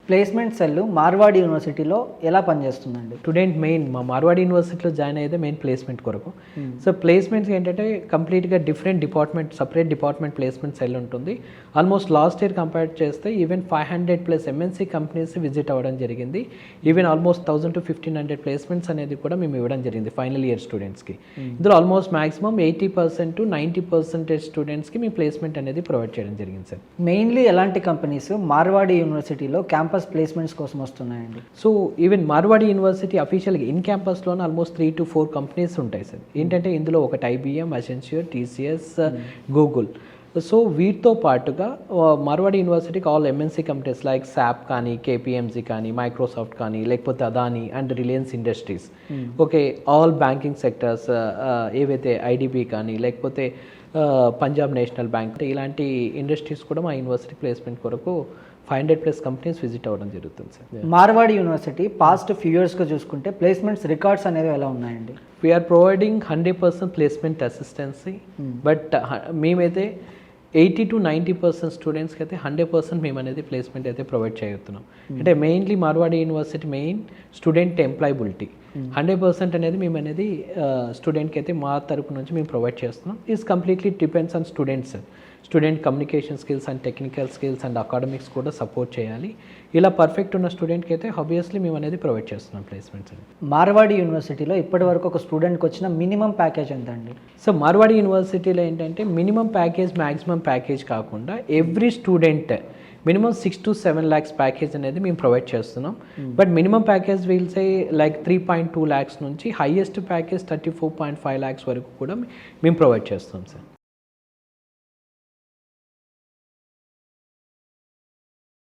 Placement cell Marwadi యూనివర్సిటీలో ఎలా పనిచేస్తుందండి? స్టూడెంట్ మెయిన్ మా మార్వాడి యూనివర్సిటీలో జాయిన్ అయితే మెయిన్ ప్లేస్మెంట్ కొరకు. సో ప్లేస్మెంట్స్ ఏంటంటే కంప్లీట్గా different department, separate department placement cell ఉంటుంది. ఆల్మోస్ట్ లాస్ట్ ఇయర్ కంపేర్ చేస్తే ఈవెన్ 500+ MNC కంపెనీస్ విజిట్ అవ్వడం జరిగింది. ఈవెన్ ఆల్మోస్ట్ 1000 to 1500 ప్లేస్మెంట్స్ అనేది కూడా మేము ఇవ్వడం జరిగింది ఫైనల్ ఇయర్ స్టూడెంట్స్కి. ఇందులో ఆల్మోస్ట్ మాక్సిమం 80% to 90% స్టూడెంట్స్కి మీ ప్లేస్మెంట్ అనేది ప్రొవైడ్ చేయడం జరిగింది సార్. మెయిన్లీ ఎలాంటి కంపెనీస్ మార్వాడి యూనివర్సిటీలో క్యాంపస్ ప్లేస్మెంట్స్ కోసం వస్తున్నాయండి? సో ఈవెన్ మార్వాడి యూనివర్సిటీ అఫీషియల్గా ఇన్ క్యాంపస్లోనే ఆల్మోస్ట్ 3 to 4 కంపెనీస్ ఉంటాయి సార్. ఏంటంటే ఇందులో ఒకటి IBM, Accenture, TCS, Google. So వీటితో పాటుగా మార్వాడి యూనివర్సిటీకి all MNC companies like SAP కానీ, KPMG కానీ, మైక్రోసాఫ్ట్ కానీ, లేకపోతే Adani and Reliance industries, okay, all banking sectors ఏవైతే IDB కానీ, లేకపోతే పంజాబ్ నేషనల్ బ్యాంక్, ఇలాంటి ఇండస్ట్రీస్ కూడా మా యూనివర్సిటీ ప్లేస్మెంట్ కొరకు 500+ కంపెనీస్ విజిట్ అవ్వడం జరుగుతుంది sir. Marwadi university past few ఇయర్స్గా చూసుకుంటే ప్లేస్మెంట్స్ రికార్డ్స్ అనేవి ఎలా ఉన్నాయండి? We are providing 100% placement assistance. But మేమైతే 80 to 90% స్టూడెంట్స్కి అయితే 100% మేము అనేది ప్లేస్మెంట్ అయితే ప్రొవైడ్ చేయగలుగుతున్నాం. అంటే mainly Marwadi university main student employability 100% అనేది మేము అనేది స్టూడెంట్కి అయితే మా తరపు నుంచి మేము ప్రొవైడ్ చేస్తున్నాం. Is completely depends on students. Student communication skills and technical skills and academics కూడా సపోర్ట్ చేయాలి. ఇలా పర్ఫెక్ట్ ఉన్న స్టూడెంట్కి అయితే ఆబ్వియస్లీ మేము అనేది ప్రొవైడ్ చేస్తున్నాం ప్లేస్మెంట్స్. మార్వాడి యూనివర్సిటీలో ఇప్పటి వరకు ఒక స్టూడెంట్కి వచ్చిన మినిమం ప్యాకేజ్ ఎంత అండి? సో మార్వాడి యూనివర్సిటీలో ఏంటంటే మినిమం ప్యాకేజ్ మ్యాక్సిమం ప్యాకేజ్ కాకుండా every student minimum 6 to 7 lakhs package అనేది మేము ప్రొవైడ్ చేస్తున్నాం. But minimum package we'll say like 3.2 lakhs నుంచి హైయెస్ట్ ప్యాకేజ్ 34.5 lakhs వరకు కూడా మేము ప్రొవైడ్ చేస్తాం సార్.